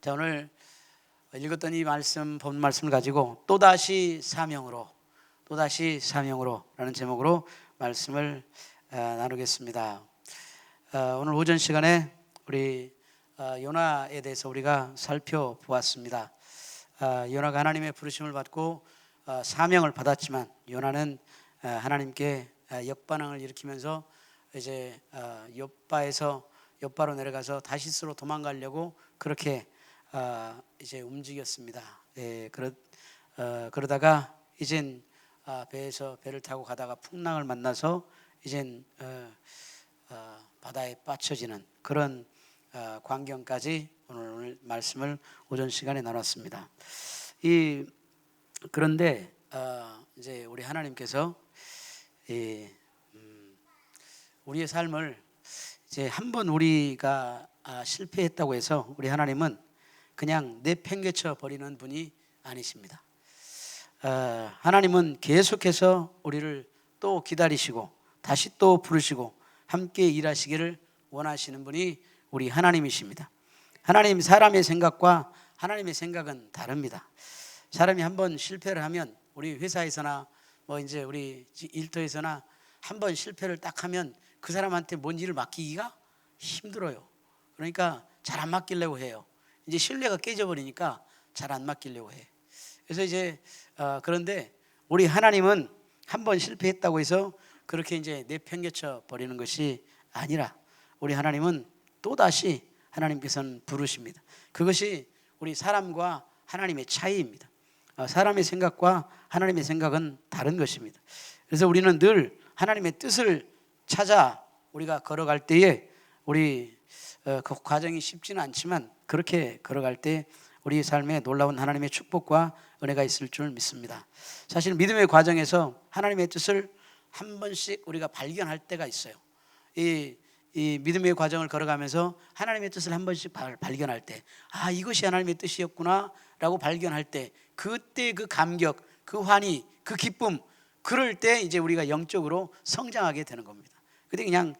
자, 오늘 읽었던 이 말씀, 본 말씀을 가지고 또다시 사명으로 라는 제목으로 말씀을 나누겠습니다. 오늘 오전 시간에 우리 요나에 대해서 우리가 살펴보았습니다. 요나가 하나님의 부르심을 받고 사명을 받았지만 요나는 하나님께 역반항을 일으키면서 이제 욥바로 내려가서 다시스로 도망가려고 그렇게 이제 움직였습니다. 그러다가 이젠 배를 타고 가다가 풍랑을 만나서 이젠 바다에 빠쳐지는 그런 광경까지 오늘 말씀을 오전 시간에 나눴습니다. 그런데 이제 우리 하나님께서 우리의 삶을 이제 한번 우리가 실패했다고 해서 우리 하나님은 그냥 내팽개쳐 버리는 분이 아니십니다. 하나님은 계속해서 우리를 또 기다리시고 다시 또 부르시고 함께 일하시기를 원하시는 분이 우리 하나님이십니다. 하나님, 사람의 생각과 하나님의 생각은 다릅니다. 사람이 한번 실패를 하면 우리 회사에서나 이제 우리 일터에서나 한번 실패를 딱 하면 그 사람한테 뭔 일을 맡기기가 힘들어요. 그러니까 잘 안 맡기려고 해요. 이제 신뢰가 깨져버리니까 잘 안 맡기려고 해. 그래서 이제 그런데 우리 하나님은 한번 실패했다고 해서 그렇게 이제 내팽개쳐 버리는 것이 아니라 우리 하나님은 또다시 하나님께서는 부르십니다. 그것이 우리 사람과 하나님의 차이입니다. 사람의 생각과 하나님의 생각은 다른 것입니다. 그래서 우리는 늘 하나님의 뜻을 찾아 우리가 걸어갈 때에 우리 그 과정이 쉽지는 않지만 그렇게 걸어갈 때 우리 삶에 놀라운 하나님의 축복과 은혜가 있을 줄 믿습니다. 사실 믿음의 과정에서 하나님의 뜻을 한 번씩 우리가 발견할 때가 있어요. 이 믿음의 과정을 걸어가면서 하나님의 뜻을 한 번씩 발견할 때, 이것이 하나님의 뜻이었구나 라고 발견할 때, 그때 그 감격, 그 환희, 그 기쁨, 그럴 때 이제 우리가 영적으로 성장하게 되는 겁니다. 근데 그냥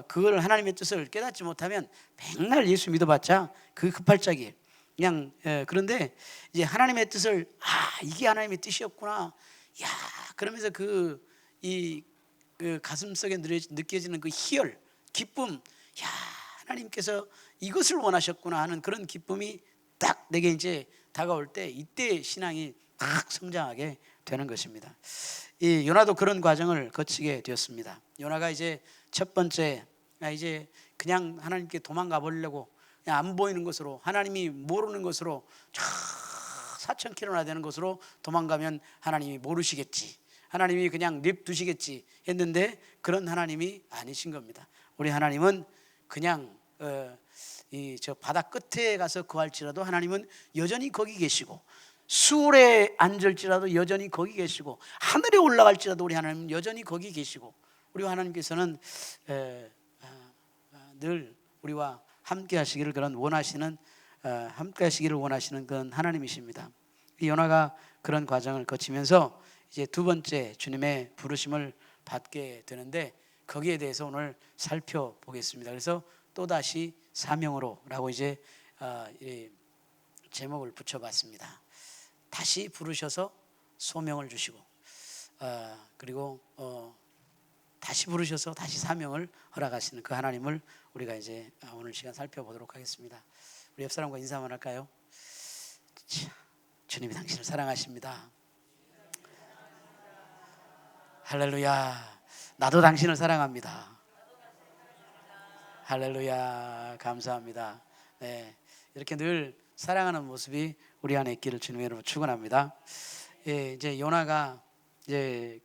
그걸 하나님의 뜻을 깨닫지 못하면 맨날 예수 믿어봤자 그 급발작이에요. 그냥 그런데 이제 하나님의 뜻을 이게 하나님의 뜻이었구나. 야, 그러면서 그 가슴속에 느껴지는 그 희열, 기쁨. 야, 하나님께서 이것을 원하셨구나 하는 그런 기쁨이 딱 내게 이제 다가올 때 이때 신앙이 막 성장하게 되는 것입니다. 이 요나도 그런 과정을 거치게 되었습니다. 요나가 이제 첫 번째 이제 그냥 하나님께 도망가 보려고 그냥 안 보이는 것으로, 하나님이 모르는 것으로 4,000km나 되는 것으로 도망가면 하나님이 모르시겠지, 하나님이 그냥 냅두시겠지 했는데 그런 하나님이 아니신 겁니다. 우리 하나님은 그냥 저 바다 끝에 가서 거할지라도 하나님은 여전히 거기 계시고, 수월에 앉을지라도 여전히 거기 계시고, 하늘에 올라갈지라도 우리 하나님은 여전히 거기 계시고, 우리 하나님께서는 늘 우리와 함께 하시기를 함께 하시기를 원하시는 그런 하나님이십니다. 요나가 그런 과정을 거치면서 이제 두 번째 주님의 부르심을 받게 되는데 거기에 대해서 오늘 살펴보겠습니다. 그래서 또다시 사명으로라고 이제 제목을 붙여봤습니다. 다시 부르셔서 소명을 주시고 그리고 다시 부르셔서 다시 사명을 허락하시는 그 하나님을 우리가 이제 오늘 시간 살펴보도록 하겠습니다. 우리 옆 사람과 인사 한번 할까요? 주님이 당신을 사랑하십니다. 할렐루야. 나도 당신을 사랑합니다. 할렐루야. 감사합니다. 네, 이렇게 늘 사랑하는 모습이 우리 안에 있기를 주님의 이름으로 축원합니다. 이제 요나가 이제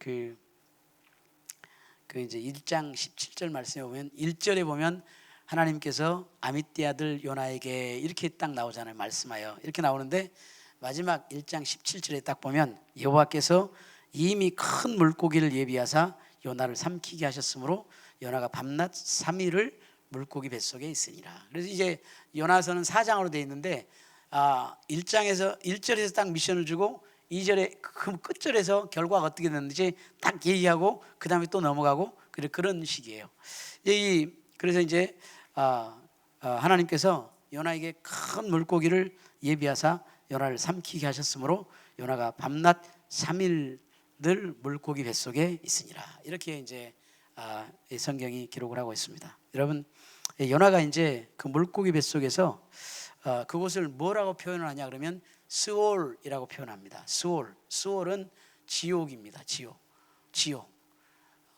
이제 1장 17절 말씀에 보면 1절에 보면 하나님께서 아미띠 아들 요나에게 이렇게 딱 나오잖아요. 말씀하여 이렇게 나오는데 마지막 1장 17절에 딱 보면 여호와께서 이미 큰 물고기를 예비하사 요나를 삼키게 하셨으므로 요나가 밤낮 3일을 물고기 뱃속에 있으니라. 그래서 이제 요나서는 4장으로 되어 있는데 1절에서 딱 미션을 주고 2절에 그 끝절에서 결과가 어떻게 됐는지 딱 얘기하고 그 다음에 또 넘어가고 그런 식이에요. 그래서 이제 하나님께서 요나에게 큰 물고기를 예비하사 요나를 삼키게 하셨으므로 요나가 밤낮 3일 늘 물고기 뱃속에 있으니라. 이렇게 이제 이 성경이 기록을 하고 있습니다. 여러분, 요나가 이제 그 물고기 뱃속에서 그곳을 뭐라고 표현하냐 그러면 스올이라고 표현합니다. 스올은 지옥입니다. 지옥.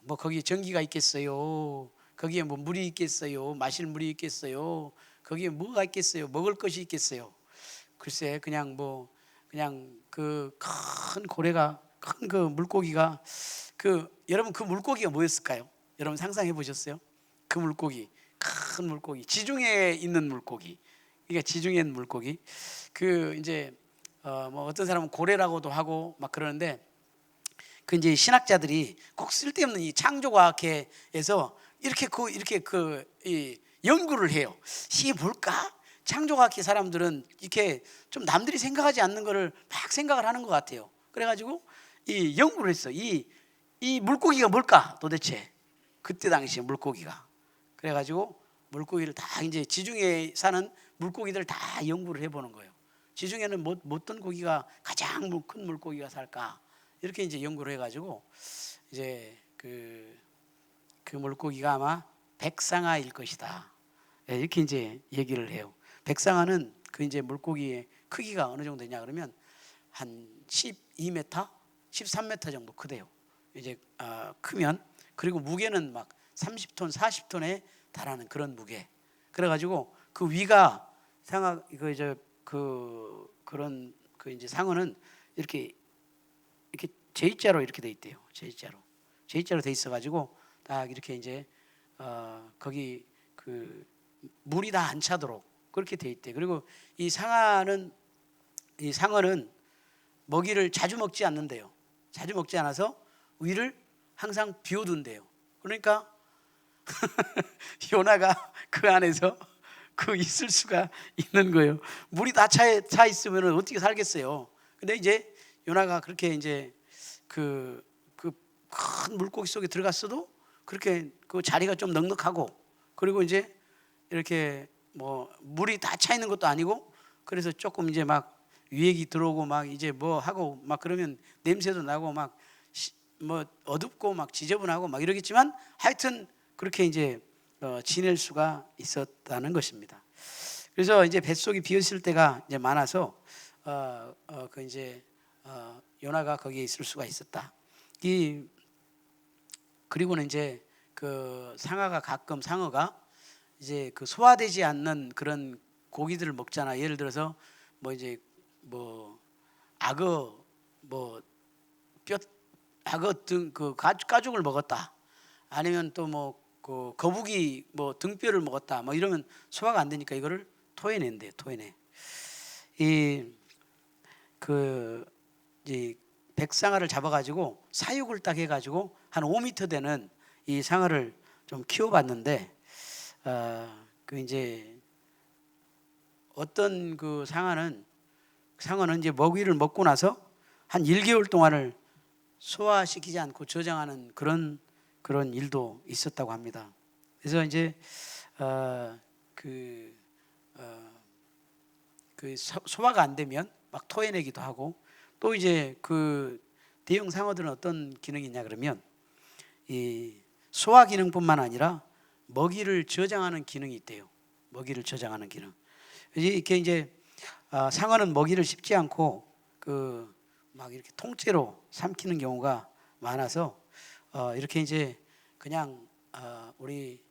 뭐 거기 전기가 있겠어요? 거기에 뭐 물이 있겠어요? 마실 물이 있겠어요? 거기에 뭐가 있겠어요? 먹을 것이 있겠어요? 글쎄 그냥 그 큰 고래가 큰 그 물고기가 여러분 그 물고기가 뭐였을까요? 여러분 상상해 보셨어요? 그 물고기, 큰 물고기, 지중해에 있는 물고기. 그러니까 지중해 있는 물고기. 그 이제 뭐 어떤 사람은 고래라고도 하고 막 그러는데 그 이제 신학자들이 꼭 쓸데없는 이 창조과학에서 이렇게 이 연구를 해요. 이게 뭘까? 창조과학의 사람들은 이렇게 좀 남들이 생각하지 않는 거를 막 생각을 하는 것 같아요. 그래가지고 이 연구를 했어. 이 물고기가 뭘까 도대체? 그때 당시에 물고기가. 그래가지고 물고기를 다 이제 지중해에 사는 물고기들 다 연구를 해보는 거예요. 지중해는 어떤 고기가 가장 큰 물고기가 살까? 이렇게 이제 연구를 해가지고 이제 그 물고기가 아마 백상아일 것이다. 이렇게 이제 얘기를 해요. 백상아는 그 이제 물고기의 크기가 어느 정도 되냐 그러면 한 12m, 13m 정도 크대요. 이제 크면 그리고 무게는 막 30톤, 40톤에 달하는 그런 무게. 그래가지고 그 위가 상어 그런 이제 상어는 이렇게 J자로 이렇게 돼 있대요. J자로 돼 있어가지고 딱 이렇게 이제 거기 그 물이 다 안 차도록 그렇게 돼 있대. 그리고 이 상어는 먹이를 자주 먹지 않는데요. 자주 먹지 않아서 위를 항상 비워둔대요. 그러니까 요나가 그 안에서 있을 수가 있는 거예요. 물이 다 차 있으면 어떻게 살겠어요. 근데 이제 요나가 그렇게 이제 그 큰 물고기 속에 들어갔어도 그렇게 그 자리가 좀 넉넉하고 그리고 이제 이렇게 뭐 물이 다 차 있는 것도 아니고 그래서 조금 이제 막 유액이 들어오고 막 이제 뭐 하고 막 그러면 냄새도 나고 막 뭐 어둡고 막 지저분하고 막 이러겠지만 하여튼 그렇게 이제 지낼 수가 있었다는 것입니다. 그래서 이제 뱃속이 비었을 때가 이제 많아서 그 이제 요나가 거기에 있을 수가 있었다. 그리고는 이제 그 상어가 이제 그 소화되지 않는 그런 고기들을 먹잖아. 예를 들어서 뭐 이제 뭐 악어 등 그 가죽을 먹었다. 아니면 또 뭐 그 거북이 뭐 등뼈를 먹었다. 뭐 이러면 소화가 안 되니까 이거를 토해낸대요. 토해내. 이 백상어를 잡아가지고 사육을 딱 해가지고 한 5m 되는 이 상어를 좀 키워봤는데 그 이제 어떤 그 상어는 이제 먹이를 먹고 나서 한 1개월 동안을 소화시키지 않고 저장하는 그런 일도 있었다고 합니다. 그래서 이제 소화가 안 되면 막 토해내기도 하고 또 이제 그 대형 상어들은 어떤 기능이 있냐 그러면 이 소화 기능뿐만 아니라 먹이를 저장하는 기능이 있대요. 먹이를 저장하는 기능. 이렇게 이제 상어는 먹이를 씹지 않고 막 이렇게 통째로 삼키는 경우가 많아서 이렇게 이제 그냥 우리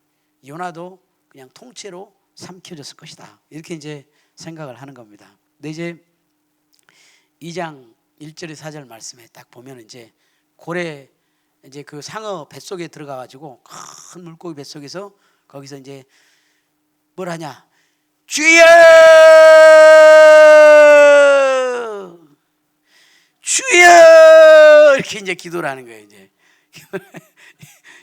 요나도 그냥 통째로 삼켜졌을 것이다. 이렇게 이제 생각을 하는 겁니다. 근데 이제 2장 1절에 4절 말씀에 딱 보면 이제 고래 이제 그 상어 뱃속에 들어가 가지고 큰 물고기 뱃속에서 거기서 이제 뭘 하냐? 주여! 주여! 이렇게 이제 기도를 하는 거예요, 이제.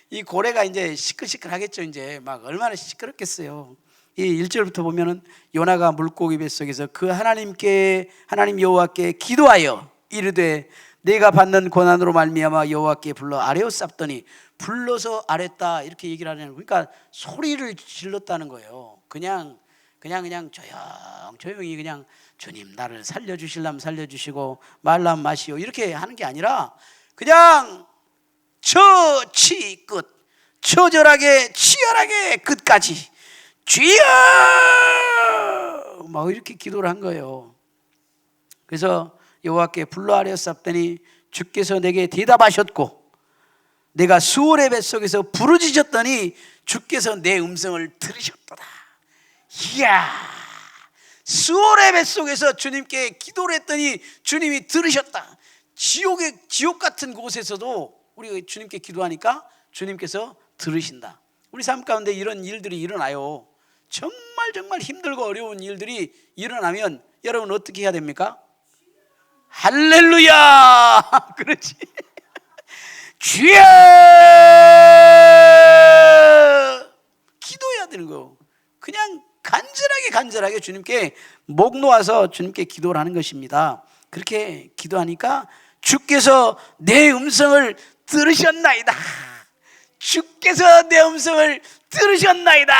이 고래가 이제 시끌시끌하겠죠, 이제. 막 얼마나 시끄럽겠어요. 이 1절부터 보면은 요나가 물고기 뱃속에서 그 하나님 여호와께 기도하여 이르되 내가 받는 고난으로 말미암아 여호와께 불러 아뢰었사더니 불러서 아랬다 이렇게 얘기를 하는 거예요. 그러니까 소리를 질렀다는 거예요. 그냥 그냥 조용히 그냥 주님 나를 살려주실라면 살려주시고 말라면 마시오 이렇게 하는 게 아니라 그냥 처치 끝, 처절하게 치열하게 끝까지 주여 막 이렇게 기도를 한 거예요. 그래서 여호와께 불러하렸사더니 주께서 내게 대답하셨고 내가 수월의 뱃속에서 부르짖었더니 주께서 내 음성을 들으셨도다. 이야, 수월의 뱃속에서 주님께 기도를 했더니 주님이 들으셨다. 지옥 같은 곳에서도 우리가 주님께 기도하니까 주님께서 들으신다. 우리 삶 가운데 이런 일들이 일어나요. 정말 힘들고 어려운 일들이 일어나면 여러분 어떻게 해야 됩니까? 할렐루야 그렇지. 주여 기도해야 되는 거. 그냥 간절하게 주님께 목 놓아서 주님께 기도를 하는 것입니다. 그렇게 기도하니까 주께서 내 음성을 들으셨나이다. 주께서 내 음성을 들으셨나이다.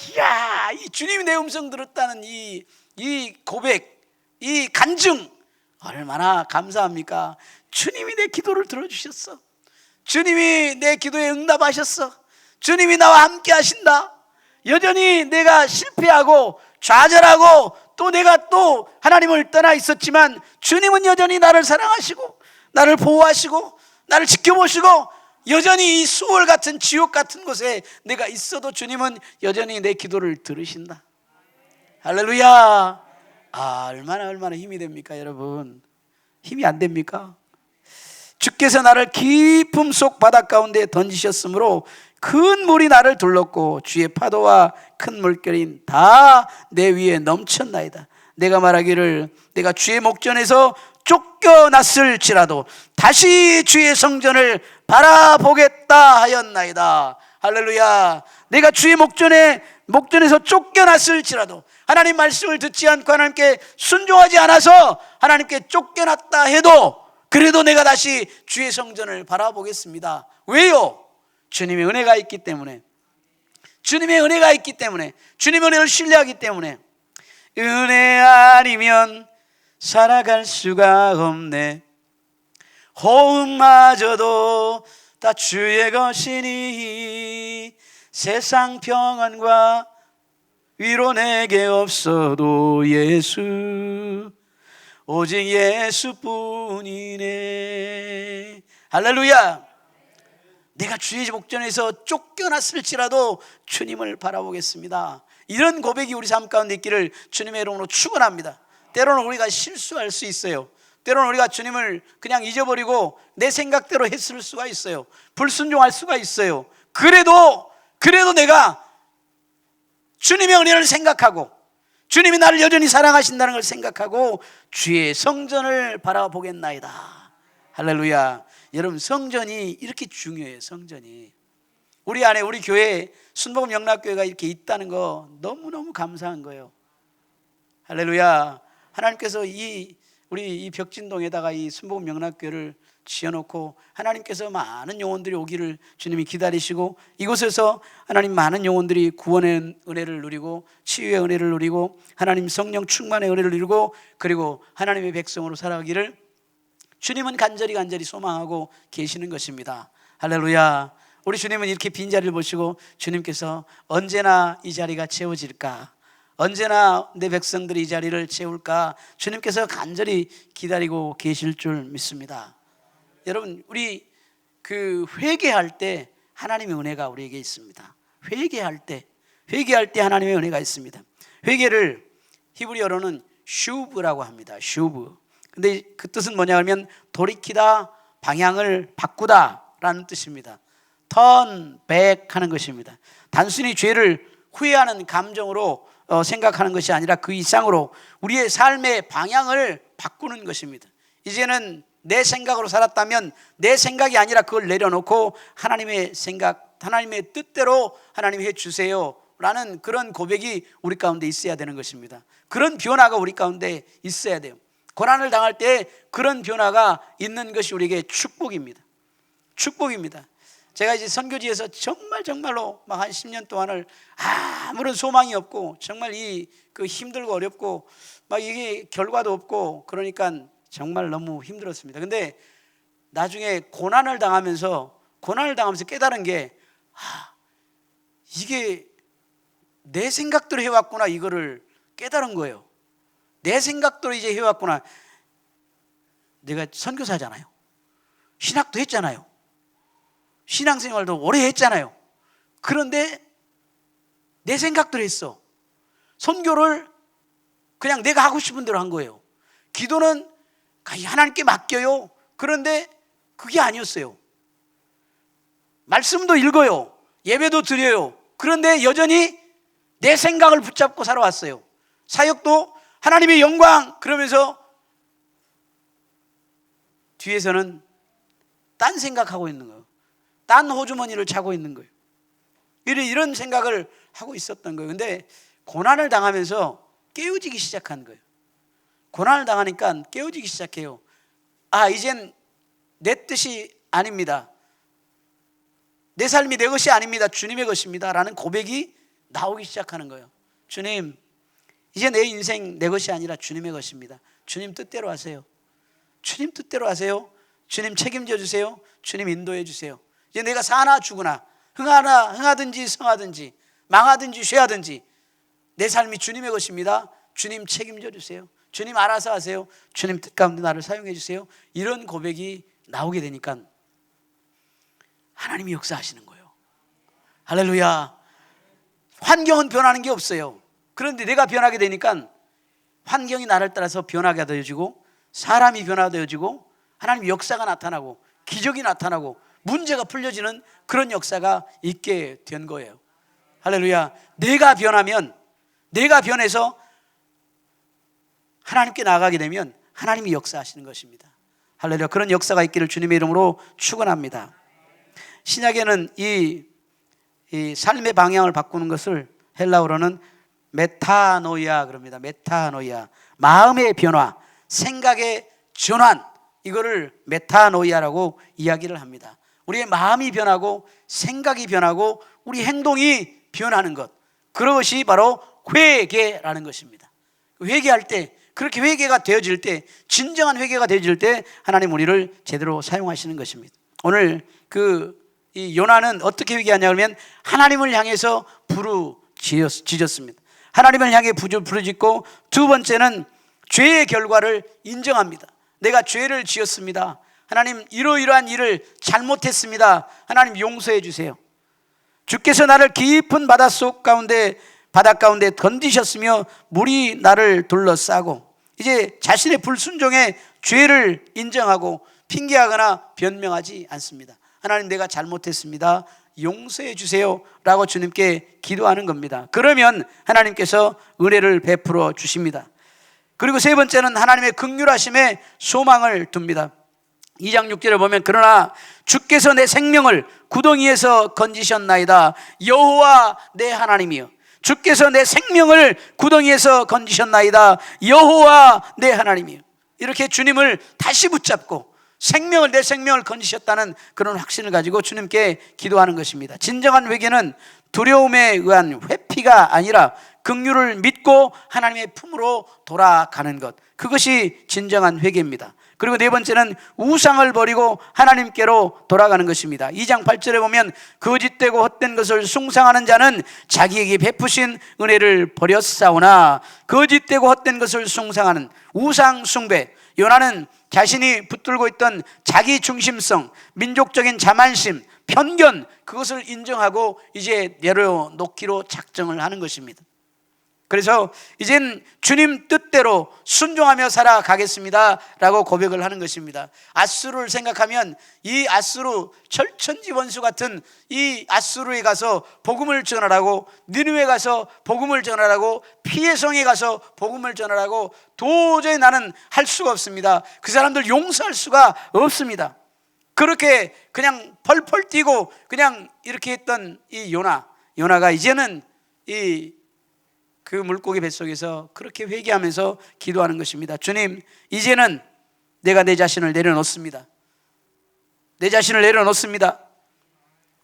이야, 이 주님이 내 음성 들었다는 이 고백, 이 간증 얼마나 감사합니까? 주님이 내 기도를 들어주셨어. 주님이 내 기도에 응답하셨어. 주님이 나와 함께 하신다. 여전히 내가 실패하고 좌절하고 또 내가 또 하나님을 떠나 있었지만 주님은 여전히 나를 사랑하시고 나를 보호하시고 나를 지켜보시고 여전히 이 수월 같은 지옥 같은 곳에 내가 있어도 주님은 여전히 내 기도를 들으신다. 할렐루야. 얼마나 힘이 됩니까 여러분? 힘이 안 됩니까? 주께서 나를 깊음 속 바다 가운데 던지셨으므로 큰 물이 나를 둘렀고 주의 파도와 큰 물결이 다 내 위에 넘쳤나이다. 내가 말하기를 내가 주의 목전에서 쫓겨났을지라도 다시 주의 성전을 바라보겠다 하였나이다. 할렐루야. 내가 주의 목전에서 쫓겨났을지라도 하나님 말씀을 듣지 않고 하나님께 순종하지 않아서 하나님께 쫓겨났다 해도 그래도 내가 다시 주의 성전을 바라보겠습니다. 왜요? 주님의 은혜가 있기 때문에. 주님의 은혜가 있기 때문에. 주님의 은혜를 신뢰하기 때문에. 은혜 아니면 살아갈 수가 없네. 호흡마저도 다 주의 것이니 세상 평안과 위로 내게 없어도 예수 오직 예수뿐이네. 할렐루야. 내가 주의 목전에서 쫓겨났을지라도 주님을 바라보겠습니다. 이런 고백이 우리 삶 가운데 있기를 주님의 이름으로 축원합니다. 때로는 우리가 실수할 수 있어요. 때로는 우리가 주님을 그냥 잊어버리고 내 생각대로 했을 수가 있어요. 불순종할 수가 있어요. 그래도 내가 주님의 은혜를 생각하고 주님이 나를 여전히 사랑하신다는 걸 생각하고 주의 성전을 바라보겠나이다. 할렐루야. 여러분, 성전이 이렇게 중요해요. 성전이 우리 안에, 우리 교회에 순복음 영락교회가 이렇게 있다는 거 너무너무 감사한 거예요. 할렐루야. 하나님께서 우리 이 벽진동에다가 이 순복음 영락교회를 지어놓고 하나님께서 많은 영혼들이 오기를 주님이 기다리시고 이곳에서 하나님 많은 영혼들이 구원의 은혜를 누리고 치유의 은혜를 누리고 하나님 성령 충만의 은혜를 누리고 그리고 하나님의 백성으로 살아가기를 주님은 간절히 소망하고 계시는 것입니다. 할렐루야. 우리 주님은 이렇게 빈자리를 보시고 주님께서 언제나 이 자리가 채워질까, 언제나 내 백성들이 이 자리를 채울까 주님께서 간절히 기다리고 계실 줄 믿습니다. 여러분, 우리 회개할 때 하나님의 은혜가 우리에게 있습니다. 회개할 때 하나님의 은혜가 있습니다. 회개를 히브리어로는 슈브라고 합니다. 슈브. 근데 그 뜻은 뭐냐 하면 돌이키다, 방향을 바꾸다 라는 뜻입니다. turn back 하는 것입니다. 단순히 죄를 후회하는 감정으로 생각하는 것이 아니라 그 이상으로 우리의 삶의 방향을 바꾸는 것입니다. 이제는 내 생각으로 살았다면 내 생각이 아니라 그걸 내려놓고 하나님의 생각, 하나님의 뜻대로 하나님 해주세요 라는 그런 고백이 우리 가운데 있어야 되는 것입니다. 그런 변화가 우리 가운데 있어야 돼요. 고난을 당할 때 그런 변화가 있는 것이 우리에게 축복입니다. 축복입니다. 제가 이제 선교지에서 정말로 막 한 10년 동안을 아무런 소망이 없고 정말 그 힘들고 어렵고 막 이게 결과도 없고 그러니까 정말 너무 힘들었습니다. 근데 나중에 고난을 당하면서 깨달은 게 이게 내 생각대로 해왔구나, 이거를 깨달은 거예요. 내 생각대로 이제 해왔구나. 내가 선교사잖아요. 신학도 했잖아요. 신앙생활도 오래 했잖아요. 그런데 내 생각대로 했어. 선교를 그냥 내가 하고 싶은 대로 한 거예요. 기도는 하나님께 맡겨요. 그런데 그게 아니었어요. 말씀도 읽어요. 예배도 드려요. 그런데 여전히 내 생각을 붙잡고 살아왔어요. 사역도 하나님의 영광 그러면서 뒤에서는 딴 생각하고 있는 거예요. 딴 호주머니를 차고 있는 거예요. 이런 생각을 하고 있었던 거예요. 근데 고난을 당하면서 깨어지기 시작한 거예요. 고난을 당하니까 깨어지기 시작해요. 이젠 내 뜻이 아닙니다. 내 삶이 내 것이 아닙니다. 주님의 것입니다. 라는 고백이 나오기 시작하는 거예요. 주님, 이제 내 인생 내 것이 아니라 주님의 것입니다. 주님 뜻대로 하세요. 주님 뜻대로 하세요. 주님 책임져 주세요. 주님 인도해 주세요. 이제 내가 사나 죽으나 흥하든지 성하든지 망하든지 쇠하든지 내 삶이 주님의 것입니다. 주님 책임져 주세요. 주님 알아서 하세요. 주님 뜻 가운데 나를 사용해 주세요. 이런 고백이 나오게 되니까 하나님이 역사하시는 거예요. 할렐루야. 환경은 변하는 게 없어요. 그런데 내가 변하게 되니까 환경이 나를 따라서 변하게 되어지고 사람이 변화되어지고 하나님의 역사가 나타나고 기적이 나타나고 문제가 풀려지는 그런 역사가 있게 된 거예요. 할렐루야. 내가 변해서 하나님께 나아가게 되면 하나님이 역사하시는 것입니다. 할렐루야. 그런 역사가 있기를 주님의 이름으로 축원합니다. 신약에는 이 삶의 방향을 바꾸는 것을 헬라어로는 메타노이아 그럽니다. 메타노이아. 마음의 변화, 생각의 전환, 이거를 메타노이아라고 이야기를 합니다. 우리의 마음이 변하고 생각이 변하고 우리 행동이 변하는 것, 그것이 바로 회개라는 것입니다. 회개할 때, 그렇게 회개가 되어질 때, 진정한 회개가 되어질 때 하나님 우리를 제대로 사용하시는 것입니다. 오늘 이 요나는 어떻게 회개하냐 그러면 하나님을 향해서 부르짖었습니다. 하나님을 향해 부르짖고, 두 번째는 죄의 결과를 인정합니다. 내가 죄를 지었습니다. 하나님, 이러이러한 일을 잘못했습니다. 하나님 용서해 주세요. 주께서 나를 깊은 바다 가운데 던지셨으며 물이 나를 둘러싸고, 이제 자신의 불순종의 죄를 인정하고 핑계하거나 변명하지 않습니다. 하나님, 내가 잘못했습니다. 용서해 주세요 라고 주님께 기도하는 겁니다. 그러면 하나님께서 은혜를 베풀어 주십니다. 그리고 세 번째는 하나님의 긍휼하심에 소망을 둡니다. 2장 6절에 보면, 그러나 주께서 내 생명을 구덩이에서 건지셨나이다. 여호와 내 하나님이여, 주께서 내 생명을 구덩이에서 건지셨나이다. 여호와 내 하나님이여. 이렇게 주님을 다시 붙잡고 내 생명을 건지셨다는 그런 확신을 가지고 주님께 기도하는 것입니다. 진정한 회개는 두려움에 의한 회피가 아니라 긍휼을 믿고 하나님의 품으로 돌아가는 것, 그것이 진정한 회개입니다. 그리고 네 번째는 우상을 버리고 하나님께로 돌아가는 것입니다. 2장 8절에 보면, 거짓되고 헛된 것을 숭상하는 자는 자기에게 베푸신 은혜를 버렸사오나, 거짓되고 헛된 것을 숭상하는 우상 숭배, 요나는 자신이 붙들고 있던 자기 중심성, 민족적인 자만심, 편견, 그것을 인정하고 이제 내려놓기로 작정을 하는 것입니다. 그래서 이젠 주님 뜻대로 순종하며 살아가겠습니다 라고 고백을 하는 것입니다. 아수르를 생각하면, 이 아수르, 철천지원수 같은 이 아수르에 가서 복음을 전하라고, 니느웨에 가서 복음을 전하라고, 피해성에 가서 복음을 전하라고 도저히 나는 할 수가 없습니다. 그 사람들 용서할 수가 없습니다. 그렇게 그냥 펄펄 뛰고 그냥 이렇게 했던 이 요나가 이제는 그 물고기 뱃속에서 그렇게 회개하면서 기도하는 것입니다. 주님, 이제는 내가 내 자신을 내려놓습니다. 내 자신을 내려놓습니다.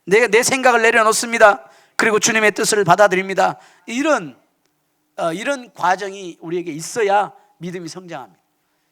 내 생각을 내려놓습니다. 그리고 주님의 뜻을 받아들입니다. 이런 과정이 우리에게 있어야 믿음이 성장합니다.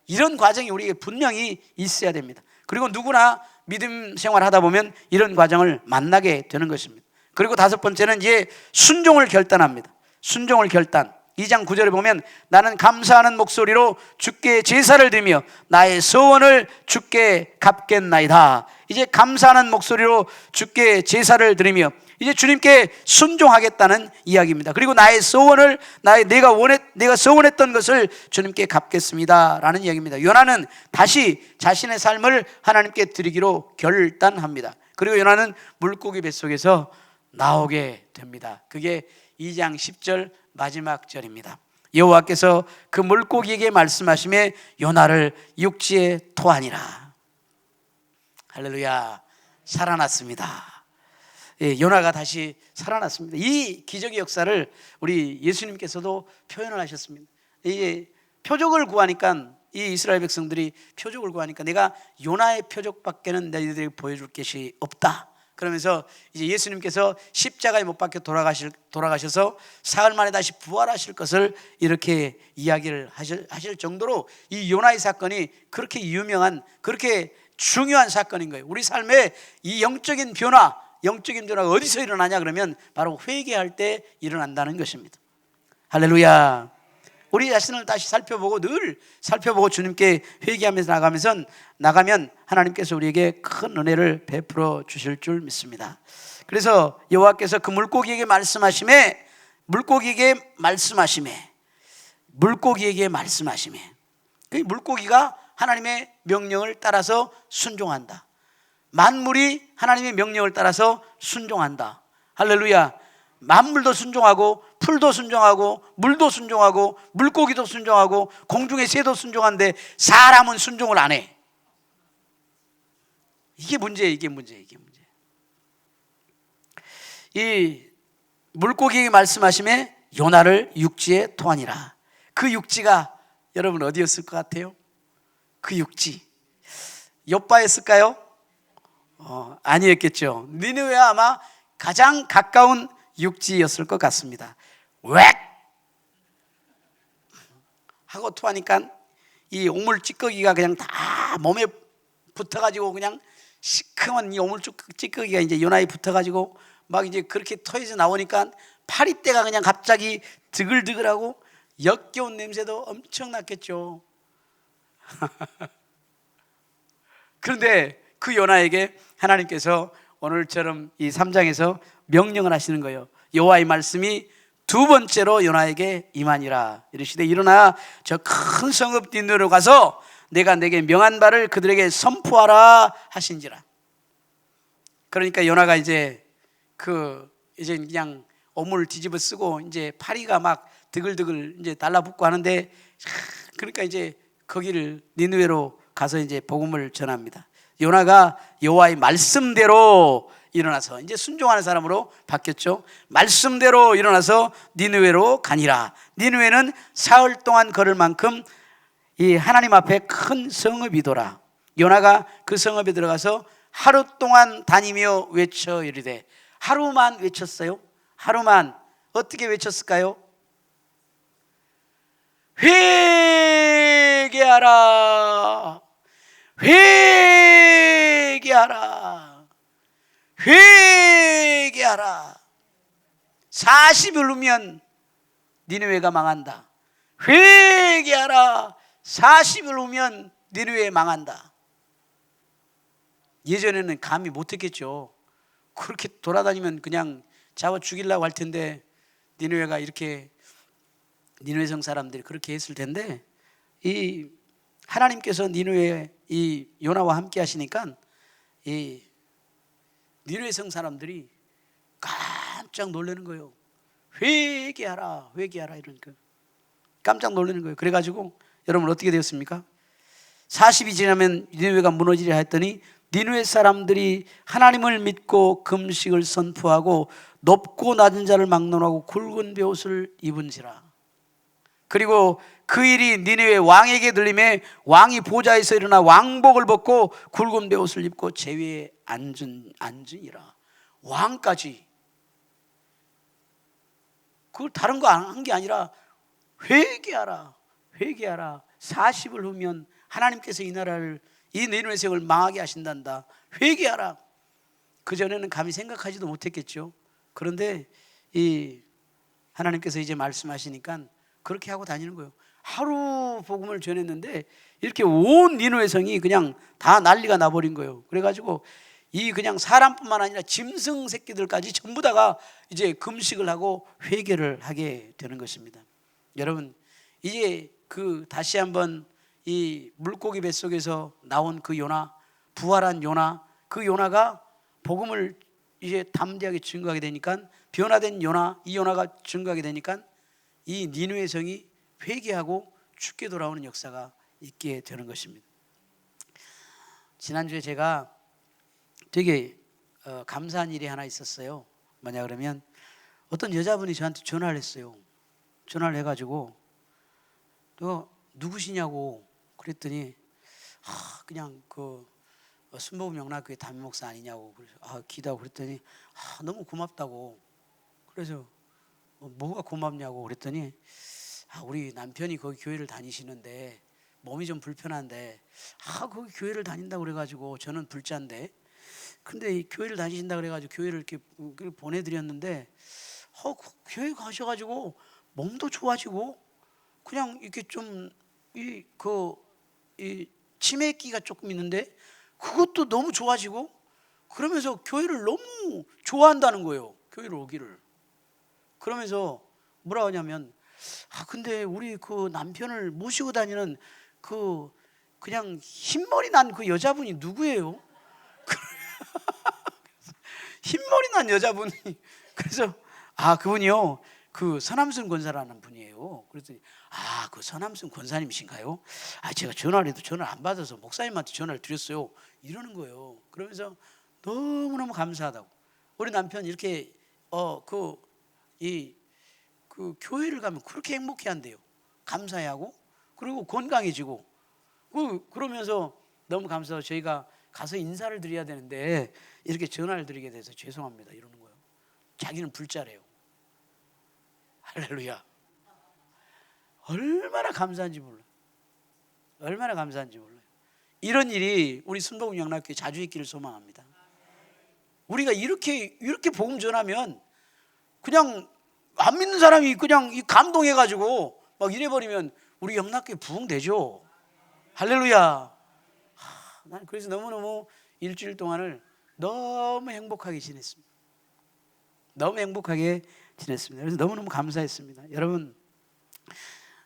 이런 과정이 우리에게 분명히 있어야 됩니다. 그리고 누구나 믿음 생활하다 보면 이런 과정을 만나게 되는 것입니다. 그리고 다섯 번째는 이제 순종을 결단합니다. 순종을 결단. 2장 9절에 보면 나는 감사하는 목소리로 주께 제사를 드리며 나의 서원을 주께 갚겠나이다. 이제 감사하는 목소리로 주께 제사를 드리며 이제 주님께 순종하겠다는 이야기입니다. 그리고 나의 소원을 내가 소원했던 것을 주님께 갚겠습니다라는 이야기입니다. 요나는 다시 자신의 삶을 하나님께 드리기로 결단합니다. 그리고 요나는 물고기 뱃속에서 나오게 됩니다. 그게 2장 10절 마지막 절입니다. 여호와께서 그 물고기에게 말씀하시매 요나를 육지에 토하니라. 할렐루야. 살아났습니다. 예, 요나가 다시 살아났습니다. 이 기적의 역사를 우리 예수님께서도 표현을 하셨습니다. 이게 표적을 구하니까 이 이스라엘 백성들이 표적을 구하니까 내가 요나의 표적밖에는 너희들에게 보여줄 것이 없다. 그러면서 이제 예수님께서 십자가에 못 박혀 돌아가셔서 사흘 만에 다시 부활하실 것을 이렇게 이야기를 하실 정도로 이 요나의 사건이 그렇게 유명한, 그렇게 중요한 사건인 거예요. 우리 삶에 이 영적인 변화가 어디서 일어나냐 그러면 바로 회개할 때 일어난다는 것입니다. 할렐루야. 우리 자신을 다시 늘 살펴보고 주님께 회개하면서 나가면 하나님께서 우리에게 큰 은혜를 베풀어 주실 줄 믿습니다. 그래서 여호와께서 그 물고기에게 말씀하시매 그 물고기가 하나님의 명령을 따라서 순종한다. 만물이 하나님의 명령을 따라서 순종한다. 할렐루야. 만물도 순종하고 풀도 순종하고 물도 순종하고 물고기도 순종하고 공중의 새도 순종하는데 사람은 순종을 안 해. 이게 문제예요. 이 물고기에게 말씀하심에 요나를 육지에 토하니라. 그 육지가 여러분 어디였을 것 같아요? 그 육지 욥바였을까요? 아니었겠죠. 니느웨가 아마 가장 가까운 육지였을 것 같습니다. 웩! 하고 토하니까 이 오물 찌꺼기가 그냥 다 몸에 붙어가지고 그냥 시큼한 이 오물 찌꺼기가 이제 요나에 붙어가지고 막 이제 그렇게 토해서 나오니까 파리떼가 그냥 갑자기 드글드글하고 역겨운 냄새도 엄청 났겠죠. 그런데 그 요나에게 하나님께서 오늘처럼 이 3장에서 명령을 하시는 거예요. 여호와의 말씀이 두 번째로 요나에게 임하니라. 이르시되 일어나 저 큰 성읍 뒷으로 가서 내가 내게 명한 바를 그들에게 선포하라 하신지라. 그러니까 요나가 이제 그냥 오물 뒤집어 쓰고 이제 파리가 막 드글드글 이제 달라붙고 하는데, 그러니까 이제 거기를 니느웨로 가서 이제 복음을 전합니다. 요나가 여호와의 말씀대로 일어나서 이제 순종하는 사람으로 바뀌었죠. 말씀대로 일어나서 니느웨로 가니라. 니느웨는 사흘 동안 걸을 만큼 이 하나님 앞에 큰 성읍이더라. 요나가 그 성읍에 들어가서 하루 동안 다니며 외쳐 이르되, 하루만 외쳤어요. 하루만. 어떻게 외쳤을까요? 회개하라, 회개하라, 회개하라. 40일 후면 니느웨가 망한다. 회개하라. 40일 후면 니느웨 망한다. 예전에는 감히 못했겠죠. 그렇게 돌아다니면 그냥 잡아 죽이려고 할 텐데, 니느웨가 이렇게 니느웨 성 사람들이 그렇게 했을 텐데, 이 하나님께서 니느웨 이 요나와 함께 하시니까 이 니느웨 성 사람들이 깜짝 놀라는 거예요. 회개하라, 회개하라 이러니까 깜짝 놀라는 거예요. 그래가지고 여러분 어떻게 되었습니까? 40이 지나면 니느웨가 무너지려 했더니 니느웨 사람들이 하나님을 믿고 금식을 선포하고 높고 낮은 자를 막론하고 굵은 베옷을 입은지라. 그리고 그 일이 니느웨 왕에게 들림에 왕이 보좌에서 일어나 왕복을 벗고 굵은 베옷을 입고 제위에 앉으니라. 왕까지. 그걸 다른 거 한 게 아니라 회개하라, 회개하라. 40을 후면 하나님께서 이 나라를, 이 니느웨 성을 망하게 하신단다. 회개하라. 그전에는 감히 생각하지도 못했겠죠. 그런데 이 하나님께서 이제 말씀하시니까 그렇게 하고 다니는 거예요. 하루 복음을 전했는데 이렇게 온 니느웨 성이 그냥 다 난리가 나버린 거예요. 그래가지고 이 그냥 사람뿐만 아니라 짐승 새끼들까지 전부 다가 이제 금식을 하고 회개를 하게 되는 것입니다. 여러분, 이제 그 다시 한번 이 물고기 뱃속에서 나온 그 요나, 부활한 요나, 그 요나가 복음을 이제 담대하게 증거하게 되니까, 변화된 요나, 이 요나가 증거하게 되니까 이 니느웨 성이 회개하고 죽게 돌아오는 역사가 있게 되는 것입니다. 지난주에 제가 되게 감사한 일이 하나 있었어요. 뭐냐 그러면 어떤 여자분이 저한테 전화를 했어요. 전화를 해가지고 너 누구시냐고 그랬더니 그냥 그 순복음 영락교회 담임 목사 아니냐고. 그래서 기다고 그랬더니 너무 고맙다고. 그래서 뭐가 고맙냐고 그랬더니 우리 남편이 거기 교회를 다니시는데 몸이 좀 불편한데 거기 교회를 다닌다고 그래가지고 저는 불자인데 근데 이 교회를 다니신다 그래가지고 교회를 이렇게 보내드렸는데 교회 가셔가지고 몸도 좋아지고 그냥 이렇게 좀 이 치매기가 조금 있는데 그것도 너무 좋아지고 그러면서 교회를 너무 좋아한다는 거예요. 교회를 오기를. 그러면서 뭐라 하냐면 근데 우리 그 남편을 모시고 다니는 그냥 흰머리 난 그 여자분이 누구예요? 흰머리 난 여자분이 그래서 그분이요 그 서남순 권사라는 분이에요. 그랬더니 그 서남순 권사님이신가요? 제가 전화를 해도 전화를 안 받아서 목사님한테 전화를 드렸어요. 이러는 거예요. 그러면서 너무너무 감사하다고. 우리 남편 이렇게 그 교회를 가면 그렇게 행복해한대요. 감사해하고 그리고 건강해지고 그러면서 너무 감사하고 저희가 가서 인사를 드려야 되는데 이렇게 전화를 드리게 돼서 죄송합니다 이러는 거예요. 자기는 불자래요. 할렐루야. 얼마나 감사한지 몰라요. 얼마나 감사한지 몰라요. 이런 일이 우리 순복음 영락교회 자주 있기를 소망합니다. 우리가 이렇게 복음 전하면 그냥 안 믿는 사람이 그냥 감동해가지고 막 이래버리면 우리 영락교회 부흥되죠. 할렐루야. 난 그래서 너무너무 일주일 동안을 너무 행복하게 지냈습니다. 너무 행복하게 지냈습니다. 그래서 너무너무 감사했습니다. 여러분,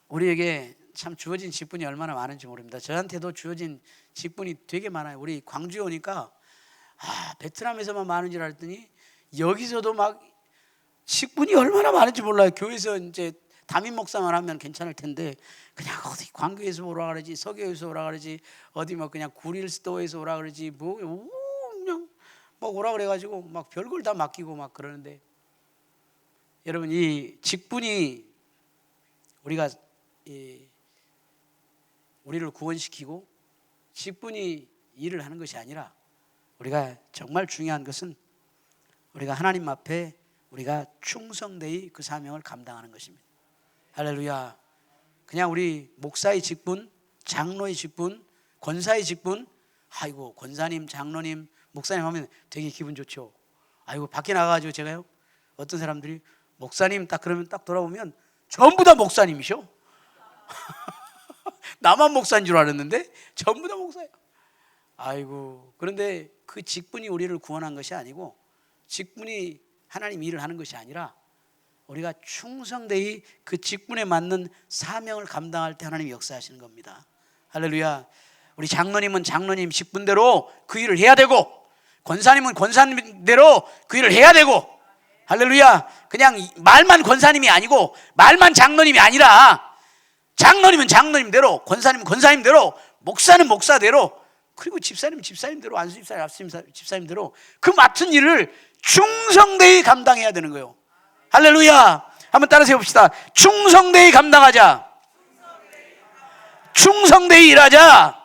우리에게 참 주어진 직분이 얼마나 많은지 모릅니다. 저한테도 주어진 직분이 되게 많아요. 우리 광주에 오니까 베트남에서만 많은 줄 알았더니 여기서도 막 직분이 얼마나 많은지 몰라요. 교회에서 이제 담임 목사만 하면 괜찮을 텐데 그냥 어디 광교에서 오라 그러지, 서교에서 오라 그러지, 어디 막 그냥 구릴스토어에서 오라 그러지, 그냥 막 오라 그래가지고 막 별걸 다 맡기고 막 그러는데, 여러분 이 직분이 우리를 구원시키고 직분이 일을 하는 것이 아니라 우리가 정말 중요한 것은 우리가 하나님 앞에 우리가 충성되이 그 사명을 감당하는 것입니다. 할렐루야. 그냥 우리 목사의 직분, 장로의 직분, 권사의 직분, 아이고 권사님, 장로님, 목사님 하면 되게 기분 좋죠. 아이고 밖에 나가가지고 제가요, 어떤 사람들이 목사님 딱 그러면 딱 돌아보면 전부 다 목사님이셔. 나만 목사인 줄 알았는데 전부 다 목사예요. 아이고, 그런데 그 직분이 우리를 구원한 것이 아니고 직분이 하나님 일을 하는 것이 아니라 우리가 충성되이 그 직분에 맞는 사명을 감당할 때 하나님이 역사하시는 겁니다. 할렐루야. 우리 장로님은 장로님 직분대로 그 일을 해야 되고, 권사님은 권사님대로 그 일을 해야 되고, 할렐루야. 그냥 말만 권사님이 아니고 말만 장로님이 아니라 장로님은 장로님대로, 권사님은 권사님대로, 목사는 목사대로, 그리고 집사님은 집사님대로, 안수 집사님, 앞수 집사님대로 그 맡은 일을 충성되이 감당해야 되는 거예요. 할렐루야. 한번 따라서 해봅시다. 충성되이 감당하자. 충성되이 일하자.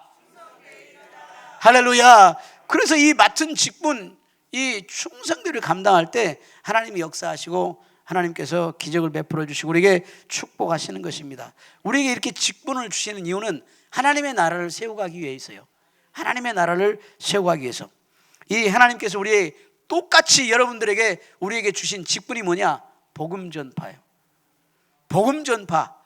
할렐루야. 그래서 이 맡은 직분, 이 충성들을 감당할 때 하나님이 역사하시고 하나님께서 기적을 베풀어 주시고 우리에게 축복하시는 것입니다. 우리에게 이렇게 직분을 주시는 이유는 하나님의 나라를 세워가기 위해서요. 하나님의 나라를 세워가기 위해서. 이 하나님께서 우리의 똑같이 여러분들에게 우리에게 주신 직분이 뭐냐? 복음 전파예요. 복음 전파,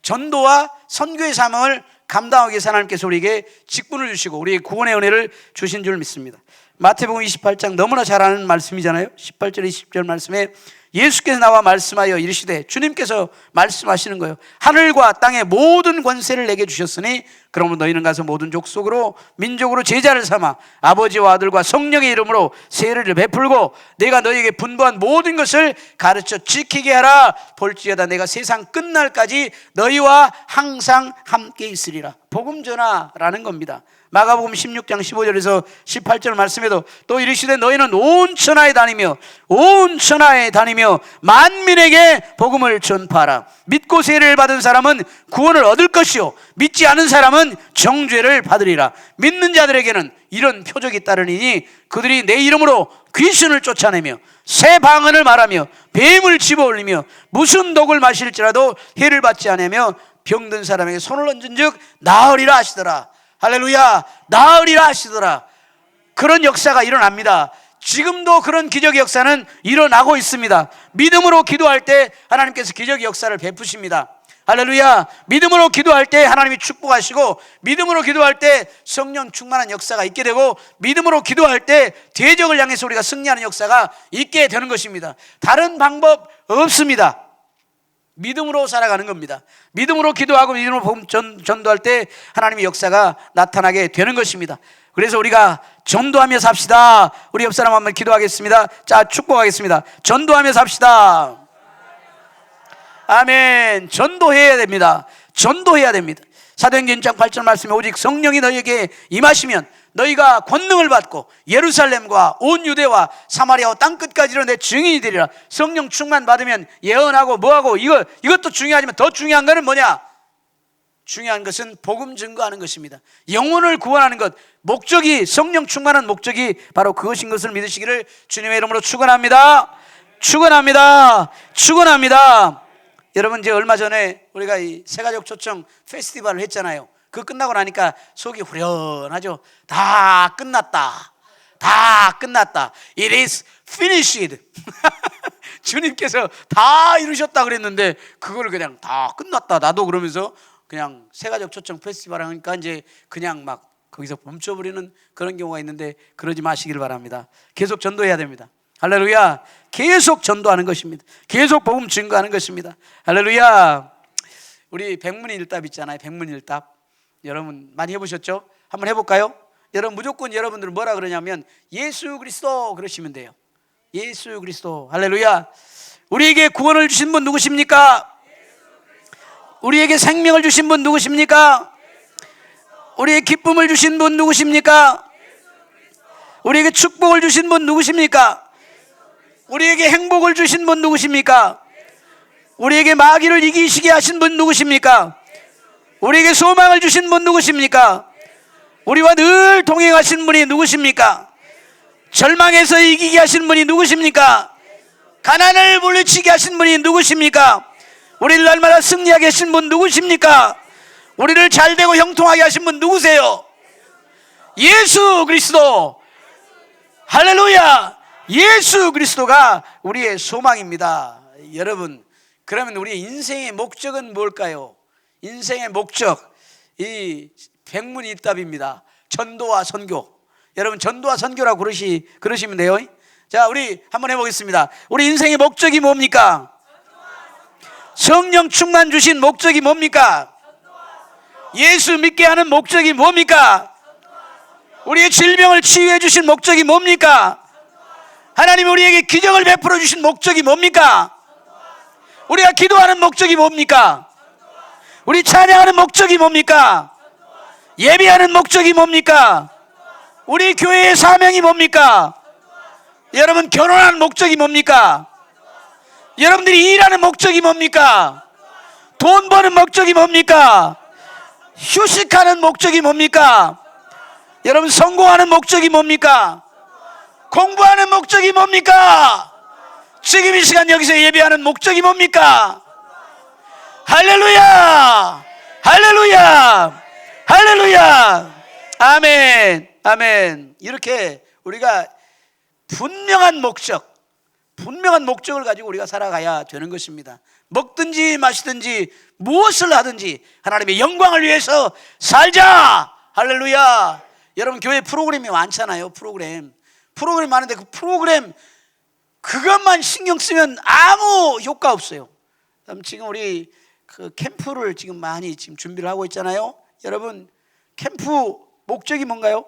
전도와 선교의 사명을 감당하기 위해서 하나님께서 우리에게 직분을 주시고 우리에게 구원의 은혜를 주신 줄 믿습니다. 마태복음 28장 너무나 잘 아는 말씀이잖아요. 18절 20절 말씀에 예수께서 나와 말씀하여 이르시되, 주님께서 말씀하시는 거예요. 하늘과 땅의 모든 권세를 내게 주셨으니 그러므로 너희는 가서 모든 족속으로 민족으로 제자를 삼아 아버지와 아들과 성령의 이름으로 세례를 베풀고 내가 너희에게 분부한 모든 것을 가르쳐 지키게 하라. 볼지어다 내가 세상 끝날까지 너희와 항상 함께 있으리라. 복음 전하라는 겁니다. 마가복음 16장 15절에서 18절 말씀에도 또 이르시되 너희는 온 천하에 다니며 만민에게 복음을 전파하라. 믿고 세례를 받은 사람은 구원을 얻을 것이요 믿지 않은 사람은 정죄를 받으리라. 믿는 자들에게는 이런 표적이 따르니 그들이 내 이름으로 귀신을 쫓아내며 새 방언을 말하며 뱀을 집어올리며 무슨 독을 마실지라도 해를 받지 않으며 병든 사람에게 손을 얹은 즉 나으리라 하시더라. 할렐루야, 나으리라 하시더라. 그런 역사가 일어납니다. 지금도 그런 기적의 역사는 일어나고 있습니다. 믿음으로 기도할 때 하나님께서 기적의 역사를 베푸십니다. 할렐루야. 믿음으로 기도할 때 하나님이 축복하시고 믿음으로 기도할 때 성령 충만한 역사가 있게 되고 믿음으로 기도할 때 대적을 향해서 우리가 승리하는 역사가 있게 되는 것입니다. 다른 방법 없습니다. 믿음으로 살아가는 겁니다. 믿음으로 기도하고 믿음으로 복음 전도할 때 하나님의 역사가 나타나게 되는 것입니다. 그래서 우리가 전도하며 삽시다. 우리 옆 사람 한번 기도하겠습니다. 자, 축복하겠습니다. 전도하며 삽시다. 아멘. 전도해야 됩니다. 전도해야 됩니다. 사도행전 1장 8절 말씀에 오직 성령이 너희에게 임하시면 너희가 권능을 받고 예루살렘과 온 유대와 사마리아와 땅끝까지로 내 증인이 되리라. 성령 충만 받으면 예언하고 뭐하고 이것도 중요하지만 더 중요한 것은 뭐냐? 중요한 것은 복음 증거하는 것입니다. 영혼을 구원하는 것, 목적이, 성령 충만한 목적이 바로 그것인 것을 믿으시기를 주님의 이름으로 축원합니다. 축원합니다. 축원합니다. 여러분, 이제 얼마 전에 우리가 이 새가족 초청 페스티벌을 했잖아요. 그거 끝나고 나니까 속이 후련하죠. 다 끝났다. 다 끝났다. It is finished. 주님께서 다 이루셨다 그랬는데 그거를 그냥 다 끝났다. 나도 그러면서 그냥 새가족 초청 페스티벌 하니까 이제 그냥 막 거기서 멈춰버리는 그런 경우가 있는데 그러지 마시길 바랍니다. 계속 전도해야 됩니다. 할렐루야. 계속 전도하는 것입니다. 계속 복음 증거하는 것입니다. 할렐루야. 우리 백문일답 있잖아요. 백문일답. 여러분 많이 해보셨죠? 한번 해볼까요? 여러분 무조건 여러분들은 뭐라 그러냐면 예수 그리스도 그러시면 돼요. 예수 그리스도. 할렐루야. 우리에게 구원을 주신 분 누구십니까? 우리에게 생명을 주신 분 누구십니까? 우리에게 기쁨을 주신 분 누구십니까? 우리에게 축복을 주신 분 누구십니까? 우리에게 행복을 주신 분 누구십니까? 우리에게 마귀를 이기시게 하신 분 누구십니까? 우리에게 소망을 주신 분 누구십니까? 우리와 늘 동행하신 분이 누구십니까? 절망에서 이기게 하신 분이 누구십니까? 가난을 물리치게 하신 분이 누구십니까? 우리를 날마다 승리하게 하신 분 누구십니까? 우리를 잘되고 형통하게 하신 분 누구세요? 예수 그리스도. 할렐루야. 예수 그리스도가 우리의 소망입니다. 여러분, 그러면 우리의 인생의 목적은 뭘까요? 인생의 목적, 이 백문이답입니다. 전도와 선교. 여러분, 전도와 선교라고 그러시면 돼요. 자, 우리 한번 해보겠습니다. 우리 인생의 목적이 뭡니까? 성령 충만 주신 목적이 뭡니까? 예수 믿게 하는 목적이 뭡니까? 우리의 질병을 치유해 주신 목적이 뭡니까? 하나님 우리에게 기적을 베풀어 주신 목적이 뭡니까? 우리가 기도하는 목적이 뭡니까? 우리 찬양하는 목적이 뭡니까? 예배하는 목적이 뭡니까? 우리 교회의 사명이 뭡니까? 여러분, 결혼하는 목적이 뭡니까? 여러분들이 일하는 목적이 뭡니까? 돈 버는 목적이 뭡니까? 휴식하는 목적이 뭡니까? 여러분, 성공하는 목적이 뭡니까? 공부하는 목적이 뭡니까? 지금 이 시간 여기서 예배하는 목적이 뭡니까? 할렐루야! 할렐루야! 할렐루야! 아멘! 아멘! 이렇게 우리가 분명한 목적을 가지고 우리가 살아가야 되는 것입니다. 먹든지 마시든지 무엇을 하든지 하나님의 영광을 위해서 살자. 할렐루야. 여러분, 교회 프로그램이 많잖아요. 프로그램 많은데 그 프로그램 그것만 신경 쓰면 아무 효과 없어요. 지금 우리 그 캠프를 지금 많이 지금 준비를 하고 있잖아요. 여러분, 캠프 목적이 뭔가요?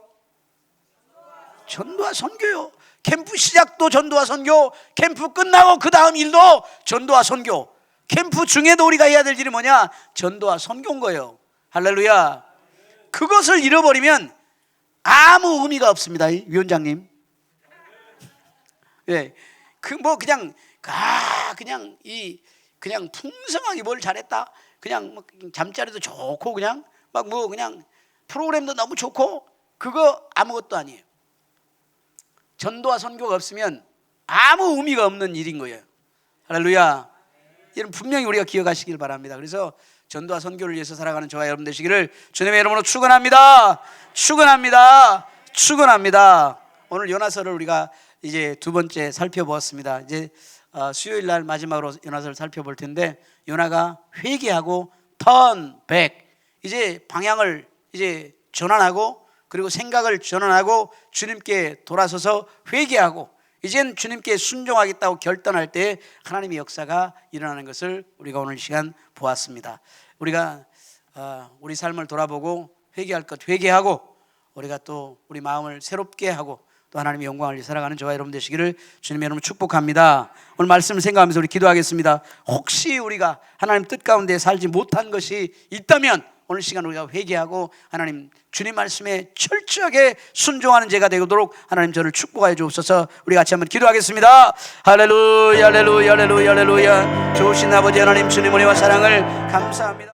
전도와 선교요. 캠프 시작도 전도와 선교, 캠프 끝나고 그 다음 일도 전도와 선교. 캠프 중에도 우리가 해야 될 일이 뭐냐? 전도와 선교인 거예요. 할렐루야. 그것을 잃어버리면 아무 의미가 없습니다, 위원장님. 예, 그냥 풍성하게 뭘 잘했다. 그냥 잠자리도 좋고 그냥 프로그램도 너무 좋고 그거 아무것도 아니에요. 전도와 선교가 없으면 아무 의미가 없는 일인 거예요. 할렐루야. 이런 분명히 우리가 기억하시길 바랍니다. 그래서 전도와 선교를 위해서 살아가는 저와 여러분 되시기를 주님의 이름으로 축원합니다. 오늘 요나서를 우리가 이제 두 번째 살펴보았습니다. 이제 수요일 날 마지막으로 요나서를 살펴볼 텐데, 요나가 회개하고 turn back, 이제 방향을 이제 전환하고 그리고 생각을 전환하고 주님께 돌아서서 회개하고 이젠 주님께 순종하겠다고 결단할 때 하나님의 역사가 일어나는 것을 우리가 오늘 시간 보았습니다. 우리가 우리 삶을 돌아보고 회개할 것 회개하고 우리가 또 우리 마음을 새롭게 하고 또 하나님의 영광을 위해 살아가는 저와 여러분 되시기를 주님의 이름으로 축복합니다. 오늘 말씀을 생각하면서 우리 기도하겠습니다. 혹시 우리가 하나님 뜻 가운데 살지 못한 것이 있다면 오늘 시간 우리가 회개하고 하나님 주님 말씀에 철저하게 순종하는 제가 되도록 하나님 저를 축복하여 주옵소서. 우리 같이 한번 기도하겠습니다. 할렐루야, 할렐루야, 할렐루야, 할렐루야. 좋으신 아버지 하나님, 주님 은혜와 사랑을 감사합니다.